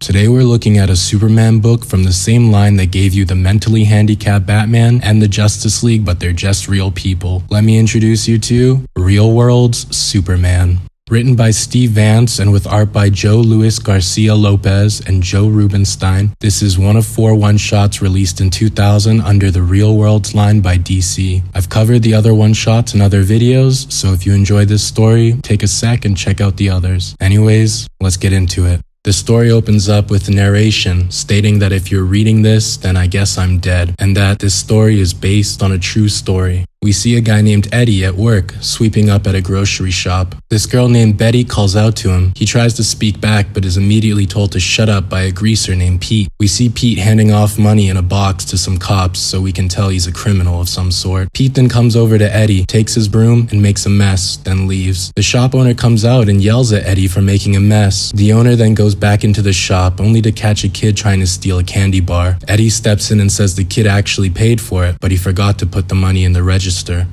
Today we're looking at a Superman book from the same line that gave you the mentally handicapped Batman and the Justice League, but they're just real people. Let me introduce you to Realworlds Superman. Written by Steve Vance and with art by José Luis García-López and Joe Rubinstein, this is one of 4 one-shots released in 2000 under the Realworlds line by DC. I've covered the other one-shots in other videos, so if you enjoyed this story, take a sec and check out the others. Anyways, let's get into it. The story opens up with the narration stating that if you're reading this, then I guess I'm dead, and that this story is based on a true story. We see a guy named Eddie at work, sweeping up at a grocery shop. This girl named Betty calls out to him. He tries to speak back, but is immediately told to shut up by a greaser named Pete. We see Pete handing off money in a box to some cops, so we can tell he's a criminal of some sort. Pete then comes over to Eddie, takes his broom, and makes a mess, then leaves. The shop owner comes out and yells at Eddie for making a mess. The owner then goes back into the shop, only to catch a kid trying to steal a candy bar. Eddie steps in and says the kid actually paid for it, but he forgot to put the money in the register.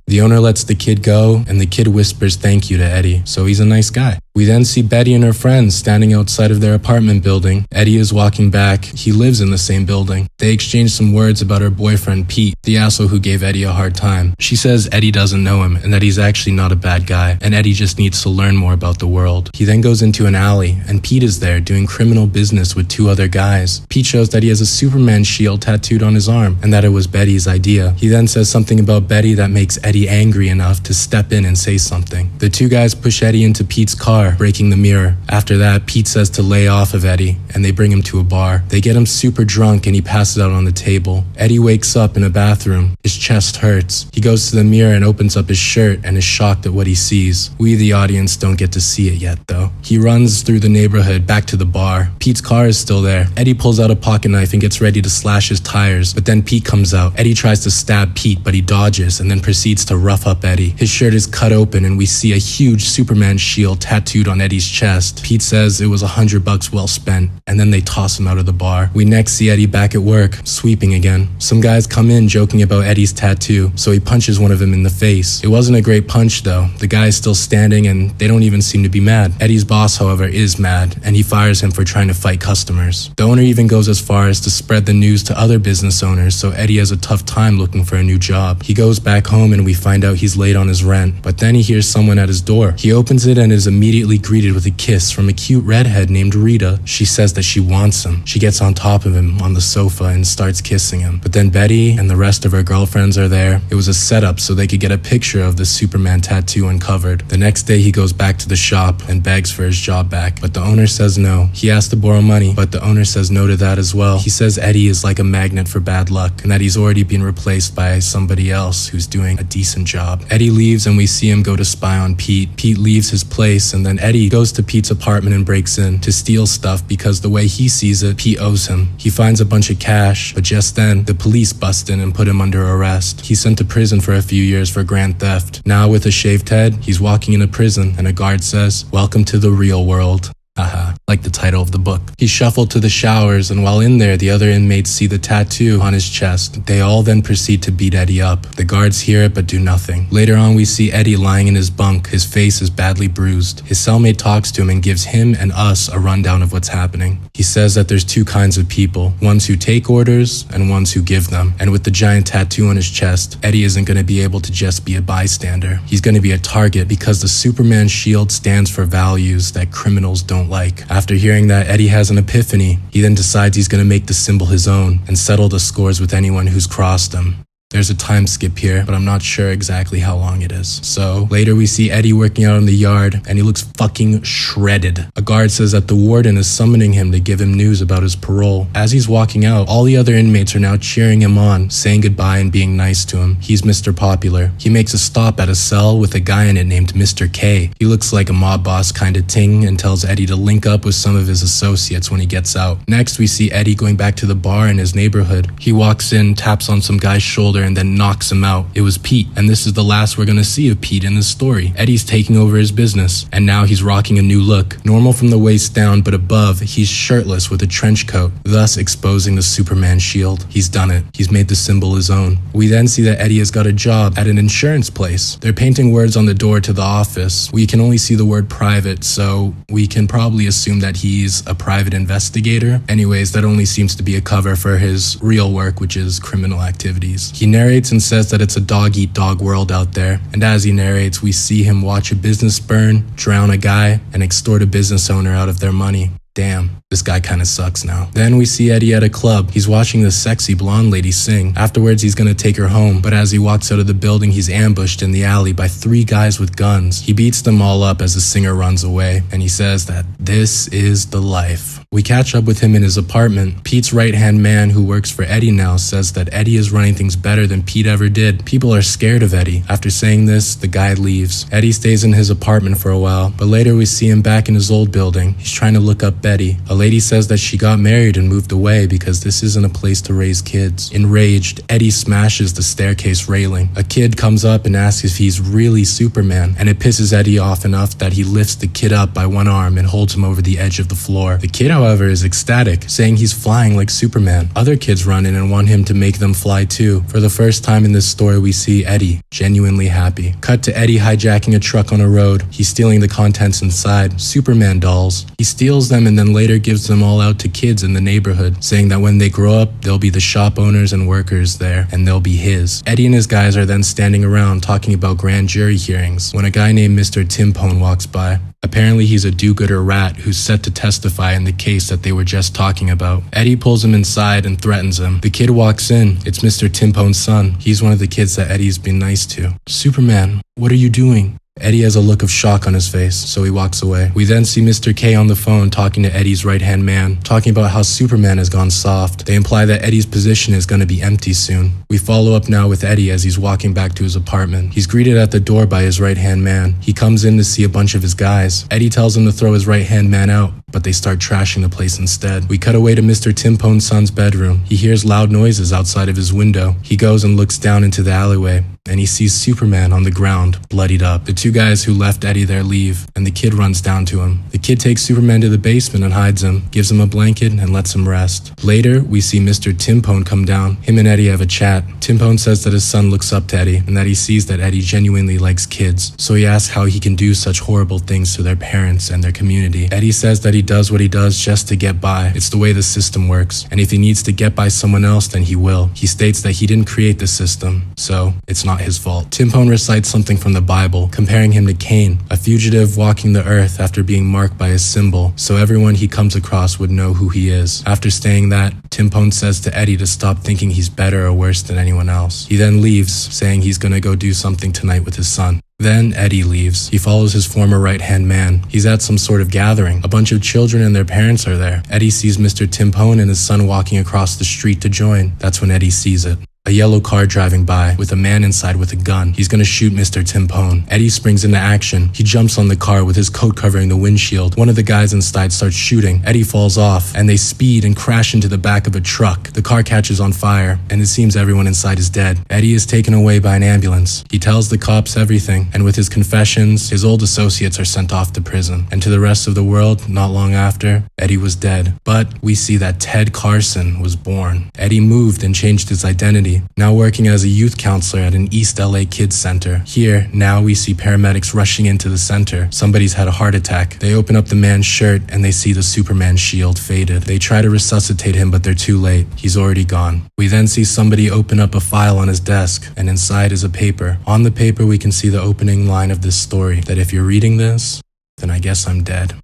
The owner lets the kid go, and the kid whispers thank you to Eddie, so he's a nice guy. We then see Betty and her friends standing outside of their apartment building. Eddie is walking back. He lives in the same building. They exchange some words about her boyfriend Pete, the asshole who gave Eddie a hard time. She says Eddie doesn't know him and that he's actually not a bad guy, and Eddie just needs to learn more about the world. He then goes into an alley, and Pete is there doing criminal business with 2 other guys. Pete shows that he has a Superman shield tattooed on his arm, and that it was Betty's idea. He then says something about Betty that makes Eddie angry enough to step in and say something. The 2 guys push Eddie into Pete's car, breaking the mirror. After that, Pete says to lay off of Eddie, and they bring him to a bar. They get him super drunk and he passes out on the table. Eddie wakes up in a bathroom. His chest hurts. He goes to the mirror and opens up his shirt and is shocked at what he sees. We, the audience, don't get to see it yet though. He runs through the neighborhood back to the bar. Pete's car is still there. Eddie pulls out a pocket knife and gets ready to slash his tires, but then Pete comes out. Eddie tries to stab Pete, but he dodges and then proceeds to rough up Eddie. His shirt is cut open and we see a huge Superman shield tattooed on Eddie's chest. Pete says it was $100 well spent, and then they toss him out of the bar. We next see Eddie back at work, sweeping again. Some guys come in joking about Eddie's tattoo, so he punches one of them in the face. It wasn't a great punch though. The guy is still standing and they don't even seem to be mad. Eddie's boss, however, is mad, and he fires him for trying to fight customers. The owner even goes as far as to spread the news to other business owners, so Eddie has a tough time looking for a new job. He goes back home and we find out he's late on his rent, but then he hears someone at his door. He opens it and is immediately greeted with a kiss from a cute redhead named Rita. She says that she wants him. She gets on top of him on the sofa and starts kissing him. But then Betty and the rest of her girlfriends are there. It was a setup so they could get a picture of the Superman tattoo uncovered. The next day he goes back to the shop and begs for his job back, but the owner says no. He asks to borrow money, but the owner says no to that as well. He says Eddie is like a magnet for bad luck and that he's already been replaced by somebody else who's doing a decent job. Eddie leaves and we see him go to spy on Pete. Pete leaves his place and then Eddie goes to Pete's apartment and breaks in to steal stuff because the way he sees it, Pete owes him. He finds a bunch of cash, but just then, the police bust in and put him under arrest. He's sent to prison for a few years for grand theft. Now with a shaved head, he's walking into prison and a guard says, "Welcome to the real world." Haha, like the title of the book. He's shuffled to the showers, and while in there, the other inmates see the tattoo on his chest. They all then proceed to beat Eddie up. The guards hear it but do nothing. Later on, we see Eddie lying in his bunk. His face is badly bruised. His cellmate talks to him and gives him and us a rundown of what's happening. He says that there's 2 kinds of people, ones who take orders and ones who give them. And with the giant tattoo on his chest, Eddie isn't going to be able to just be a bystander. He's going to be a target because the Superman shield stands for values that criminals don't like. After hearing that, Eddie has an epiphany. He then decides he's going to make the symbol his own and settle the scores with anyone who's crossed him. There's a time skip here, but I'm not sure exactly how long it is. So later we see Eddie working out in the yard and he looks fucking shredded. A guard says that the warden is summoning him to give him news about his parole. As he's walking out, all the other inmates are now cheering him on, saying goodbye and being nice to him. He's Mr. Popular. He makes a stop at a cell with a guy in it named Mr. K. He looks like a mob boss kind of ting and tells Eddie to link up with some of his associates when he gets out. Next we see Eddie going back to the bar in his neighborhood. He walks in, taps on some guy's shoulder and then knocks him out. It was Pete, and this is the last we're gonna see of Pete in this story. Eddie's taking over his business, and now he's rocking a new look. Normal from the waist down, but above, he's shirtless with a trench coat, thus exposing the Superman shield. He's done it. He's made the symbol his own. We then see that Eddie has got a job at an insurance place. They're painting words on the door to the office. We can only see the word private, so we can probably assume that he's a private investigator. Anyways, that only seems to be a cover for his real work, which is criminal activities. He narrates and says that it's a dog-eat-dog world out there, and as he narrates, we see him watch a business burn, drown a guy, and extort a business owner out of their money. Damn, this guy kinda sucks now. Then we see Eddie at a club. He's watching this sexy blonde lady sing. Afterwards, he's gonna take her home, but as he walks out of the building, he's ambushed in the alley by 3 guys with guns. He beats them all up as the singer runs away, and he says that this is the life. We catch up with him in his apartment. Pete's right-hand man, who works for Eddie now, says that Eddie is running things better than Pete ever did. People are scared of Eddie. After saying this, the guy leaves. Eddie stays in his apartment for a while, but later we see him back in his old building. He's trying to look up Betty. A lady says that she got married and moved away because this isn't a place to raise kids. Enraged, Eddie smashes the staircase railing. A kid comes up and asks if he's really Superman, and it pisses Eddie off enough that he lifts the kid up by one arm and holds him over the edge of the floor. The kid, however, is ecstatic, saying he's flying like Superman. Other kids run in and want him to make them fly too. For the first time in this story, we see Eddie genuinely happy. Cut to Eddie hijacking a truck on a road. He's stealing the contents inside, Superman dolls. He steals them and then later gives them all out to kids in the neighborhood, saying that when they grow up, they'll be the shop owners and workers there, and they'll be his. Eddie and his guys are then standing around talking about grand jury hearings when a guy named Mr. Timpone walks by. Apparently he's a do-gooder rat who's set to testify in the case that they were just talking about. Eddie pulls him inside and threatens him. The kid walks in. It's Mr. Timpone's son. He's one of the kids that Eddie's been nice to. Superman, what are you doing? Eddie has a look of shock on his face, so he walks away. We then see Mr. K on the phone talking to Eddie's right-hand man, talking about how Superman has gone soft. They imply that Eddie's position is going to be empty soon. We follow up now with Eddie as he's walking back to his apartment. He's greeted at the door by his right-hand man. He comes in to see a bunch of his guys. Eddie tells him to throw his right-hand man out, but they start trashing the place instead. We cut away to Mr. Timpone's son's bedroom. He hears loud noises outside of his window. He goes and looks down into the alleyway, and he sees Superman on the ground, bloodied up. The 2 guys who left Eddie there leave, and the kid runs down to him. The kid takes Superman to the basement and hides him, gives him a blanket, and lets him rest. Later, we see Mr. Timpone come down. Him and Eddie have a chat. Timpone says that his son looks up to Eddie, and that he sees that Eddie genuinely likes kids, so he asks how he can do such horrible things to their parents and their community. Eddie says that he does what he does just to get by. It's the way the system works, and if he needs to get by someone else, then he will. He states that he didn't create the system, so it's not his fault. Timpone recites something from the Bible, comparing him to Cain, a fugitive walking the earth after being marked by a symbol, so everyone he comes across would know who he is. After saying that, Timpone says to Eddie to stop thinking he's better or worse than anyone else. He then leaves, saying he's gonna go do something tonight with his son. Then Eddie leaves. He follows his former right-hand man. He's at some sort of gathering. A bunch of children and their parents are there. Eddie sees Mr. Timpone and his son walking across the street to join. That's when Eddie sees it. A yellow car driving by, with a man inside with a gun. He's gonna shoot Mr. Timpone. Eddie springs into action. He jumps on the car with his coat covering the windshield. One of the guys inside starts shooting. Eddie falls off, and they speed and crash into the back of a truck. The car catches on fire, and it seems everyone inside is dead. Eddie is taken away by an ambulance. He tells the cops everything, and with his confessions, his old associates are sent off to prison. And to the rest of the world, not long after, Eddie was dead. But we see that Ted Carson was born. Eddie moved and changed his identity, now working as a youth counselor at an East LA kids center. Here, now we see paramedics rushing into the center. Somebody's had a heart attack. They open up the man's shirt and they see the Superman shield faded. They try to resuscitate him, but they're too late. He's already gone. We then see somebody open up a file on his desk, and inside is a paper. On the paper, we can see the opening line of this story, that if you're reading this, then I guess I'm dead.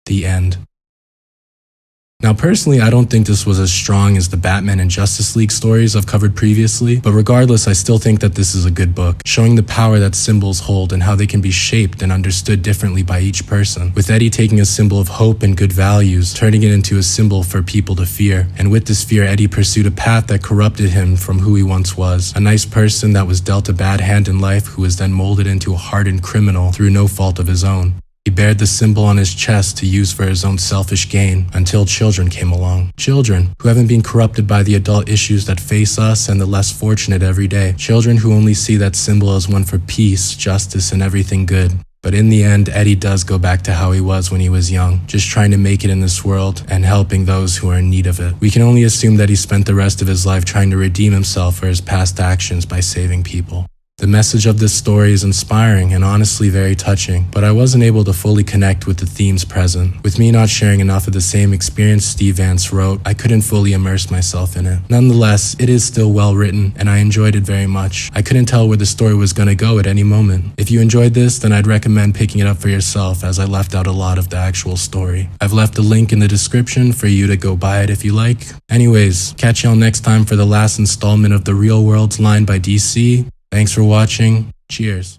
The end. Now personally, I don't think this was as strong as the Batman and Justice League stories I've covered previously, but regardless, I still think that this is a good book, showing the power that symbols hold and how they can be shaped and understood differently by each person. With Eddie taking a symbol of hope and good values, turning it into a symbol for people to fear. And with this fear, Eddie pursued a path that corrupted him from who he once was. A nice person that was dealt a bad hand in life who was then molded into a hardened criminal through no fault of his own. He bared the symbol on his chest to use for his own selfish gain until children came along. Children who haven't been corrupted by the adult issues that face us and the less fortunate every day. Children who only see that symbol as one for peace, justice, and everything good. But in the end, Eddie does go back to how he was when he was young, just trying to make it in this world and helping those who are in need of it. We can only assume that he spent the rest of his life trying to redeem himself for his past actions by saving people. The message of this story is inspiring and honestly very touching, but I wasn't able to fully connect with the themes present. With me not sharing enough of the same experience Steve Vance wrote, I couldn't fully immerse myself in it. Nonetheless, it is still well written, and I enjoyed it very much. I couldn't tell where the story was going to go at any moment. If you enjoyed this, then I'd recommend picking it up for yourself, as I left out a lot of the actual story. I've left a link in the description for you to go buy it if you like. Anyways, catch y'all next time for the last installment of the Realworlds line by DC. Thanks for watching. Cheers.